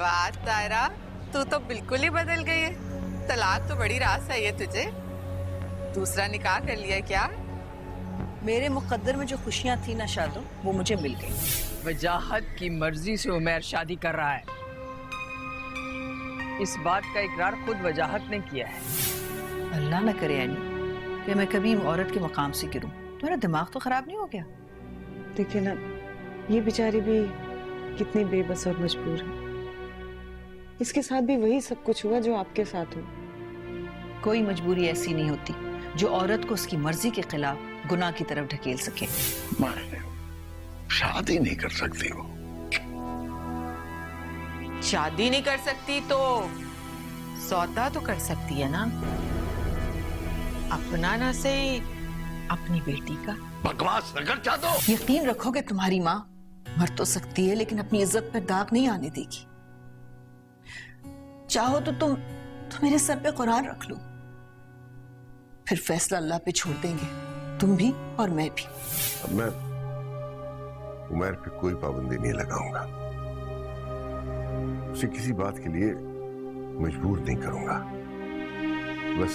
बात तायरा, तू तो बिल्कुल ही बदल गई है। तलाक तो बड़ी रास है ये तुझे। दूसरा निकाह कर लिया क्या? मेरे मुकद्दर में जो खुशियां थी ना शादो, वो मुझे मिल गई। वजाहत की मर्जी से उमैर शादी कर रहा है। इस बात का इकरार खुद वजाहत ने किया है। अल्लाह न करे यानी कि मैं कभी औरत के मकाम से गिरूं। तुम्हारा दिमाग तो खराब नहीं हो गया? देखिए ना, ये बेचारी भी कितनी बेबस और मजबूर है। इसके साथ भी वही सब कुछ हुआ जो आपके साथ हो। कोई मजबूरी ऐसी नहीं होती जो औरत को उसकी मर्जी के खिलाफ गुनाह की तरफ ढकेल सके। मैं शादी नहीं कर सकती वो। शादी नहीं कर सकती तो सौदा तो कर सकती है ना, अपना ना सही अपनी बेटी का। बकवास न कर चाहतो। यकीन रखोगे तुम्हारी माँ मर तो सकती है लेकिन अपनी इज्जत पर दाग नहीं आने देगी। चाहो तो तुम मेरे सर पे कुरान रख लो, फिर फैसला अल्लाह पे छोड़ देंगे, तुम भी और मैं भी। अब मैं उमर पे कोई पाबंदी नहीं लगाऊंगा, उसे किसी बात के लिए मजबूर नहीं करूंगा। बस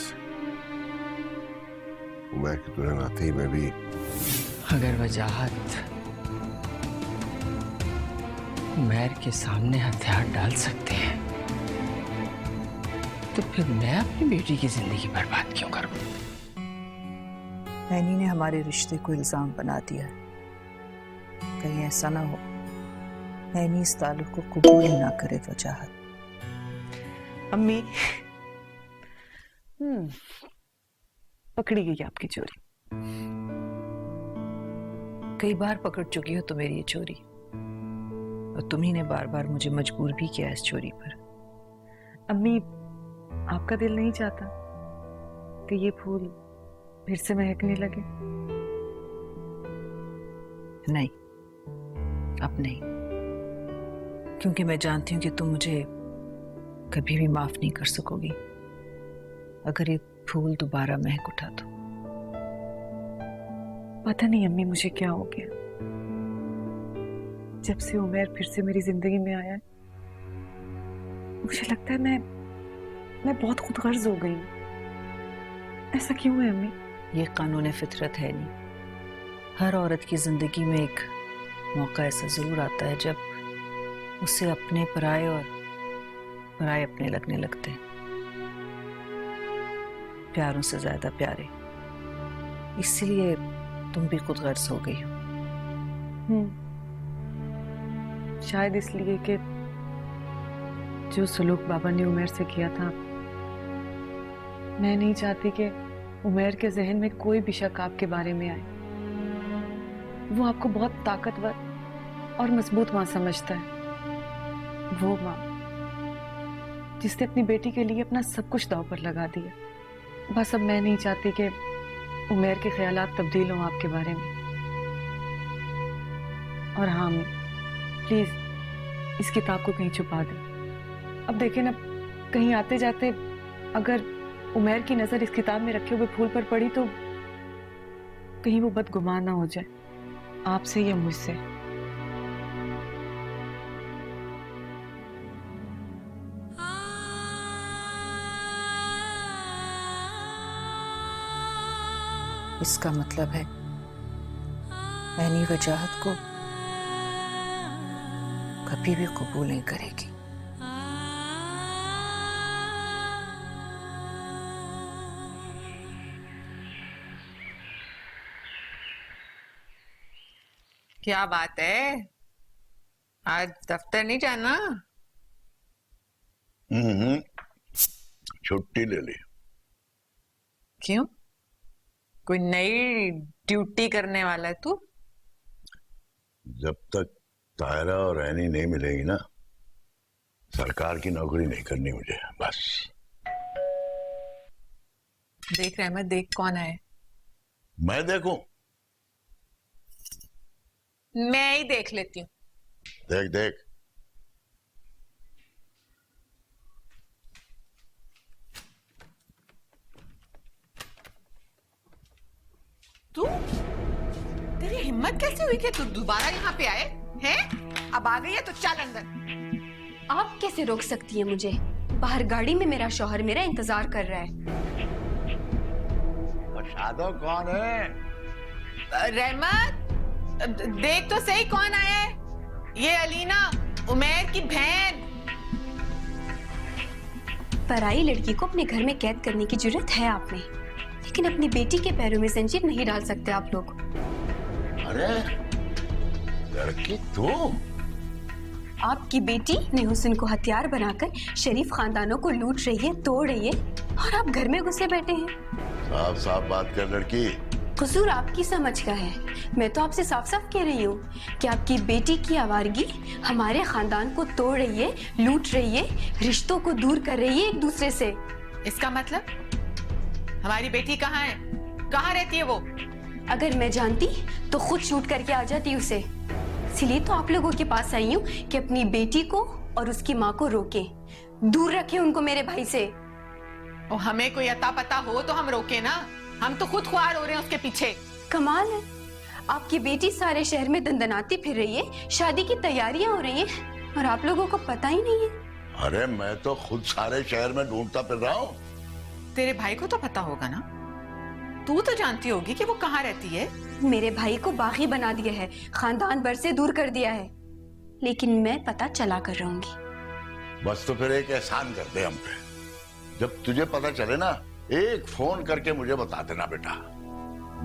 उमर की दुल्हन आते ही मैं भी। अगर वजाहत उमैर के सामने हथियार डाल सकते हैं तो फिर मैं अपनी बेटी की जिंदगी बर्बाद क्यों करूं? नैनी ने हमारे रिश्ते को इल्जाम बना दिया। कहीं ऐसा ना हो नैनी इस ताल्लुक को कबूल ना करे वजाहत। अम्मी, पकड़ी गई आपकी चोरी। कई बार पकड़ चुकी हो तो मेरी ये चोरी, और तुम्ही ने बार बार मुझे मजबूर भी किया इस चोरी पर। अम्मी, आपका दिल नहीं चाहता कि ये फूल फिर से महकने लगे? नहीं, अब नहीं, क्योंकि मैं जानती हूं कि तुम मुझे कभी भी माफ नहीं कर सकोगी अगर ये फूल दोबारा महक उठा तो। पता नहीं अम्मी मुझे क्या हो गया, जब से उमैर फिर से मेरी जिंदगी में आया है मुझे लगता है मैं बहुत खुदगर्ज हो गई हूं। ऐसा क्यों है अम्मी? ये कानून फितरत है नहीं। हर औरत की जिंदगी में एक मौका ऐसा जरूर आता है जब उसे अपने पराये और पराये अपने लगने लगते हैं, प्यारों से ज्यादा प्यारे। इसलिए तुम भी खुद गर्ज हो गई हो। शायद इसलिए कि जो सलूक बाबा ने उमैर से किया था, मैं नहीं चाहती कि उमैर के जहन में कोई भी शक आपके बारे में आए। वो आपको बहुत ताकतवर और मजबूत मां समझता है, वो मां जिसने अपनी बेटी के लिए अपना सब कुछ दांव पर लगा दिया। बस अब मैं नहीं चाहती कि उमैर के ख्यालात तब्दील हों आपके बारे में। और हाँ अम्मी, प्लीज इस किताब को कहीं छुपा दें। अब देखें ना, कहीं आते जाते अगर उमैर की नजर इस किताब में रखे हुए फूल पर पड़ी तो कहीं वो बदगुमान ना हो जाए आपसे या मुझसे। इसका मतलब है नैनी वजाहत को कभी भी कबूल नहीं करेगी। क्या बात है, आज दफ्तर नहीं जाना? छुट्टी ले ली। क्यों, कोई नई ड्यूटी करने वाला है तू? जब तक तायरा और ऐनी नहीं मिलेगी ना, सरकार की नौकरी नहीं करनी मुझे। बस देख रहमत, देख कौन है। मैं देखूं? मैं ही देख लेती हूँ। देख देख। तू, तेरी हिम्मत कैसे हुई कि तू दोबारा यहाँ पे आए हैं? अब आ गई है तो चल अंदर। आप कैसे रोक सकती हैं मुझे? बाहर गाड़ी में मेरा शौहर मेरा इंतजार कर रहा है। और शादो कौन है? रहमत, देख तो सही कौन आया है। ये अलीना, उमैर की बहन। पराई लड़की को अपने घर में कैद करने की जरूरत है आप में, लेकिन अपनी बेटी के पैरों में जंजीर नहीं डाल सकते आप लोग। अरे लड़की तू? आपकी बेटी ने हुस्न को हथियार बनाकर शरीफ खानदानों को लूट रही है, तोड़ रही है, और आप घर में घुसे बैठे हैं। साफ साफ बात कर लड़की। कसूर आपकी समझ का है। मैं तो आपसे साफ साफ कह रही हूँ कि आपकी बेटी की आवारगी हमारे खानदान को तोड़ रही है, लूट रही है, रिश्तों को दूर कर रही है एक दूसरे से। इसका मतलब हमारी बेटी कहाँ है? कहाँ रहती है वो? अगर मैं जानती तो खुद शूट करके आ जाती उसे। इसीलिए तो आप लोगों के पास आई हूँ कि अपनी बेटी को और उसकी माँ को रोके, दूर रखे उनको मेरे भाई से। और हमें कोई अता पता हो तो हम रोके ना। हम तो खुद ख्वार हो रहे हैं उसके पीछे। कमाल है, आपकी बेटी सारे शहर में दंदनाती फिर रही है, शादी की तैयारियां हो रही हैं, और आप लोगों को पता ही नहीं है। अरे मैं तो खुद सारे शहर में ढूंढता फिर रहा हूँ। तेरे भाई को तो पता होगा ना? तू तो जानती होगी कि वो कहाँ रहती है। मेरे भाई को बागी बना दिया है, खानदान भर से दूर कर दिया है, लेकिन मैं पता चला कर रहूंगी। बस तो फिर एक एहसान कर दे हम पे। जब तुझे पता चले ना, एक फोन करके मुझे बता देना बेटा।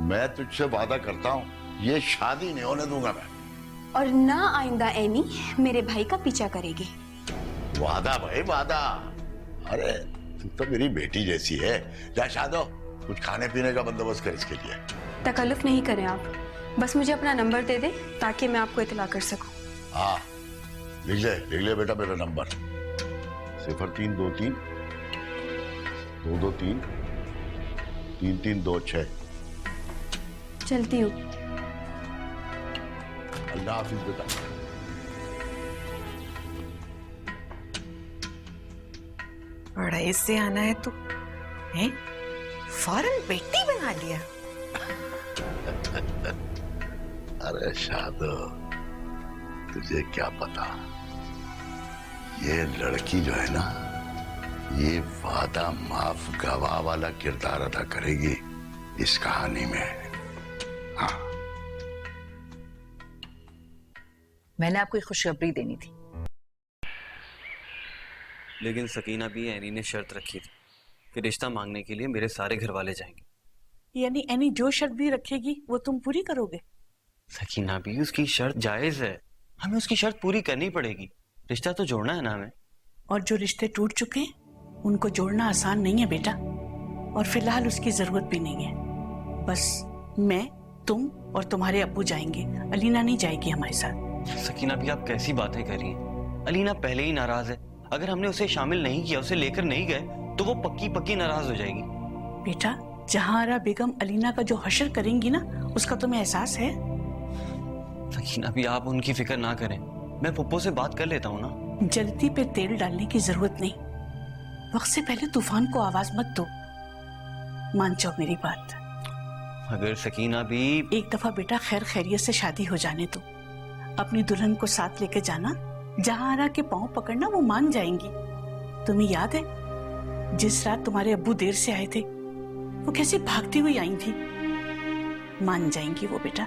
मैं तुझसे वादा करता हूँ, ये शादी नहीं होने दूंगा मैं। और ना आइंदा एनी मेरे भाई का पीछा करेगी। वादा भाई वादा। अरे तू तो मेरी बेटी जैसी है। जा शादो, कुछ खाने पीने का बंदोबस्त कर इसके लिए। तकल्लुफ नहीं करें आप, बस मुझे अपना नंबर दे दे ताकि मैं आपको इत्तला कर सकूं। हाँ लिख ले बेटा मेरा नंबर 0323 223 3326। चलती हूँ। अल्लाह हाफिज बेटा। पढ़ाई से आना है तो हैं? फौरन बेटी बना लिया। अरे शादो, तुझे क्या पता, ये लड़की जो है ना, ये वादा माफ गवाह वाला किरदार अदा करेगी इस कहानी में। हाँ। मैंने आपको एक खुशखबरी देनी थी। लेकिन सकीना भी एनी ने शर्त रखी थी कि रिश्ता मांगने के लिए मेरे सारे घर वाले जाएंगे। यानी एनी जो शर्त भी रखेगी वो तुम पूरी करोगे? सकीना भी, उसकी शर्त जायज है, हमें उसकी शर्त पूरी करनी पड़ेगी। रिश्ता तो जोड़ना है ना हमें। और जो रिश्ते टूट चुके हैं उनको जोड़ना आसान नहीं है बेटा, और फिलहाल उसकी जरूरत भी नहीं है। बस मैं, तुम और तुम्हारे अब्बू जाएंगे, अलीना नहीं जाएगी हमारे साथ। सकीना भी, आप कैसी बातें कर रही हैं? अलीना पहले ही नाराज है। अगर हमने उसे शामिल नहीं किया, उसे लेकर नहीं गए, तो वो पक्की पक्की नाराज हो जाएगी। बेटा, जहांरा बेगम अलीना का जो हशर करेंगी ना, उसका तुम्हें एहसास है? सकीना भी, आप उनकी फिक्र ना करें, मैं पप्पो से बात कर लेता हूँ ना। जल्दी पे तेल डालने की जरूरत नहीं। वक्त से पहले तूफान को आवाज मत दो। मान जाओ मेरी बात। अगर सकीना भी... एक दफा बेटा खैर खैरियत से शादी हो जाने दो। अपनी दुल्हन को साथ लेके जाना, जहांरा के पांव पकड़ना, वो मान जाएंगी। तुम्हें याद है जिस रात तुम्हारे अब्बू देर से आए थे, वो कैसे भागती हुई आई थी? मान जाएंगी वो बेटा।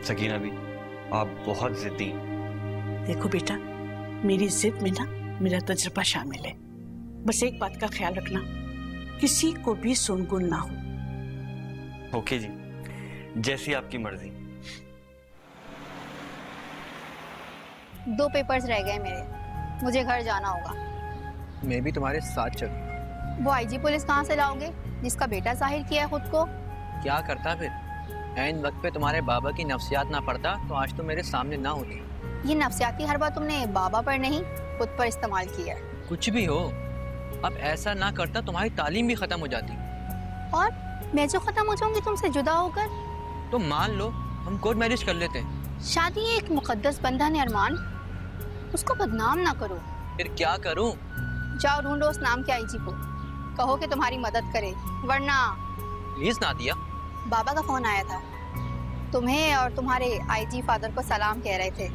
सकीना भी, आप बहुत जिद्दी। देखो बेटा, मेरी जिद में ना मेरा तजुर्बा शामिल है। बस एक बात का ख्याल रखना, किसी को भी सुनगुन ना हो। ओके जी, जैसी आपकी मर्जी। 2 पेपर्स रह गए मेरे, मुझे घर जाना होगा। मैं भी तुम्हारे साथ चलूं। वो आईजी पुलिस कहाँ से लाओगे जिसका बेटा जाहिर किया है खुद को? क्या करता फिर? ऐन वक्त पे तुम्हारे बाबा की नफ्सियात ना पड़ता तो आज तो मेरे सामने ना होती। ये नफ्सियाती हरबा तुमने बाबा पर नहीं, खुद पर इस्तेमाल किया है। कुछ भी हो, अब ऐसा ना करता तुम्हारी तालीम भी खत्म हो जाती। और मैं जो खत्म हो जाऊंगी तुमसे जुदा होकर? तो मान लो हम कोर्ट मैरिज कर लेते हैं। शादी एक मुकद्दस बंधन है अरमान, उसको बदनाम ना करो। फिर क्या करूं? जाओ ढूंढो उस नाम के आईजी को, कहो कि तुम्हारी मदद करे, वरना... प्लीज ना दिया। बाबा का फोन आया था, तुम्हें और तुम्हारे आईजी फादर को सलाम कह रहे थे।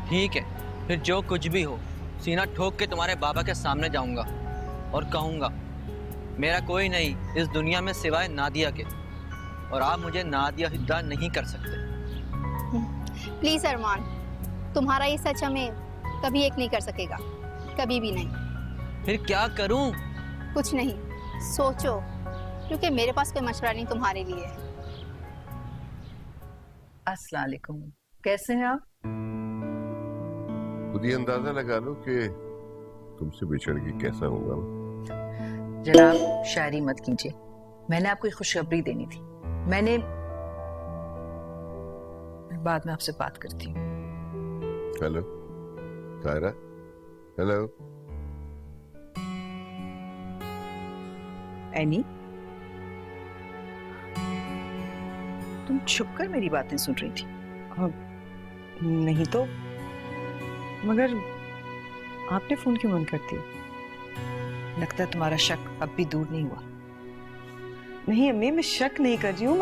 ठीक है, फिर जो कुछ भी हो, सीना ठोक के तुम्हारे बाबा के सामने जाऊंगा और कहूंगा मेरा कोई नहीं इस दुनिया में सिवाय नादिया के, और आप मुझे नादिया से जुदा नहीं कर सकते। प्लीज अरमान, तुम्हारा ये सच हमें कभी एक नहीं कर सकेगा, कभी भी नहीं। फिर क्या करूं? कुछ नहीं, सोचो, क्योंकि मेरे पास कोई मशवरा नहीं तुम्हारे लिए। अस्सलाम वालेकुम, कैसे हैं आप? खुद ही अंदाजा लगा लो कि तुमसे बिछड़ के कैसा होगा। जनाब शायरी मत कीजिए, मैंने आपको एक खुशखबरी देनी थी। मैं बाद में आपसे बात करती हूँ। Hello तायरा, hello. एनी, तुम छुपकर मेरी बातें सुन रही थी? नहीं तो, मगर आपने फोन क्यों बंद करती? लगता है तुम्हारा शक अब भी दूर नहीं हुआ। नहीं अम्मी, मैं शक नहीं कर रही हूँ,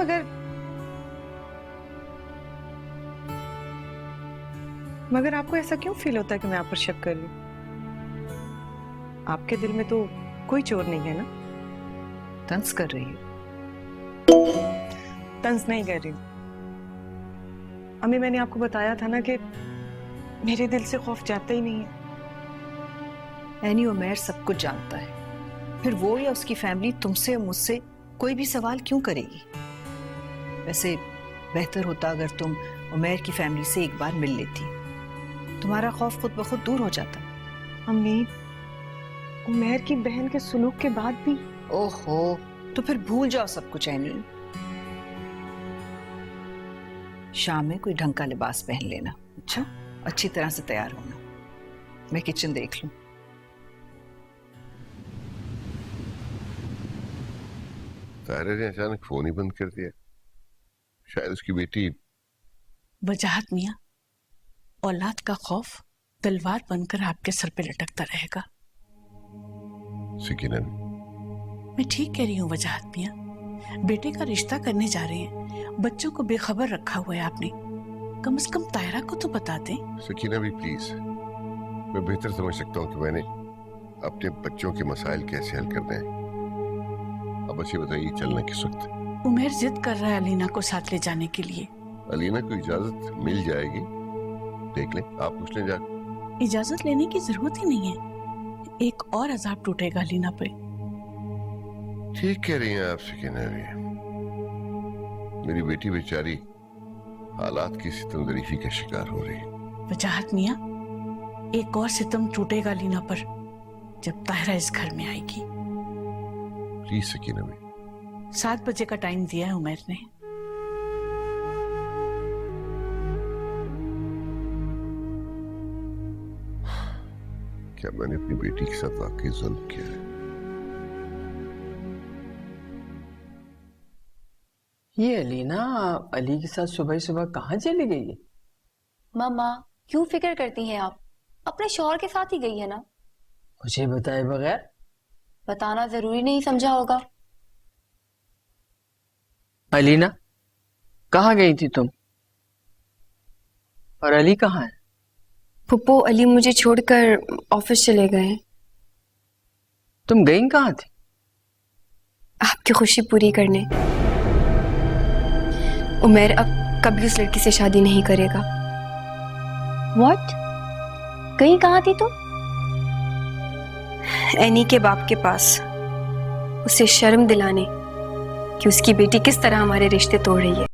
मगर आपको ऐसा क्यों फील होता है कि मैं आप पर शक कर रही हूँ? आपके दिल में तो कोई चोर नहीं है ना? तंज कर रही हो? तंज नहीं कर रही हूँ अम्मी, मैंने आपको बताया था ना कि मेरे दिल से खौफ जाता ही नहीं है। एनी, उमैर सब कुछ जानता है, फिर वो या उसकी फैमिली तुमसे और मुझसे कोई भी सवाल क्यों करेगी? वैसे बेहतर होता अगर तुम उमैर की फैमिली से एक बार मिल लेती, तुम्हारा खौफ खुद ब खुद दूर हो जाता। अम्मी, उमैर की बहन के सुलूक के बाद भी? ओहो, तो फिर भूल जाओ सब कुछ एनी। शाम में कोई ढंग का लिबास पहन लेना, अच्छा? अच्छी तरह से तैयार होना। मैं किचन देख लूं। तायरा ने अचानक फोन ही बंद कर दिया। शायद उसकी बेटी। वजाहत मियाँ, औलाद का खौफ तलवार बनकर आपके सर पे लटकता रहेगा। सकीना, मैं ठीक कह रही हूँ वजाहत मियाँ, बेटे का रिश्ता करने जा रहे हैं, बच्चों को बेखबर रखा हुआ है आपने, कम से कम तायरा को तो बता दें। सकीना भी प्लीज, मैं बेहतर समझ सकता हूँ कि मैंने अपने बच्चों के मसाइल कैसे हल करने हैं। अब बस ये बताइए, चलना किस वक्त? उमैर जिद कर रहा है अलीना को साथ ले जाने के लिए। अलीना को इजाजत मिल जाएगी, देख लें, आप पूछ लें जाकर। इजाजत लेने की जरूरत ही नहीं है, एक और अजाब टूटेगा अलीना पे। ठीक कह रही हैं आप सकीना भी। मेरी बेटी बेचारी हालात की सितमगरीफी का शिकार हो रही। वजाहत मियाँ, एक और सितम टूटेगा अलीना पर जब ताहिरा इस घर में आएगी। प्लीज सकीना भी। 7 बजे का टाइम दिया है उमैर ने। क्या मैंने अपनी बेटी के साथ वाकई जुल्म किया है? ये अलीना अली के साथ सुबह सुबह कहाँ चली गई है? मामा, क्यों फिक्र करती हैं आप? अपने शौहर के साथ ही गई है ना। मुझे बताए बगैर? बताना जरूरी नहीं समझा होगा। अलीना, कहाँ गई थी तुम? और अली कहाँ है? पुप्पो, अली मुझे छोड़कर ऑफिस चले गए। तुम गई कहाँ थी? आपकी खुशी पूरी करने। उमैर अब कभी उस लड़की से शादी नहीं करेगा। व्हाट? कहीं कहाँ थी तुम? एनी के बाप के पास, उसे शर्म दिलाने कि उसकी बेटी किस तरह हमारे रिश्ते तोड़ रही है।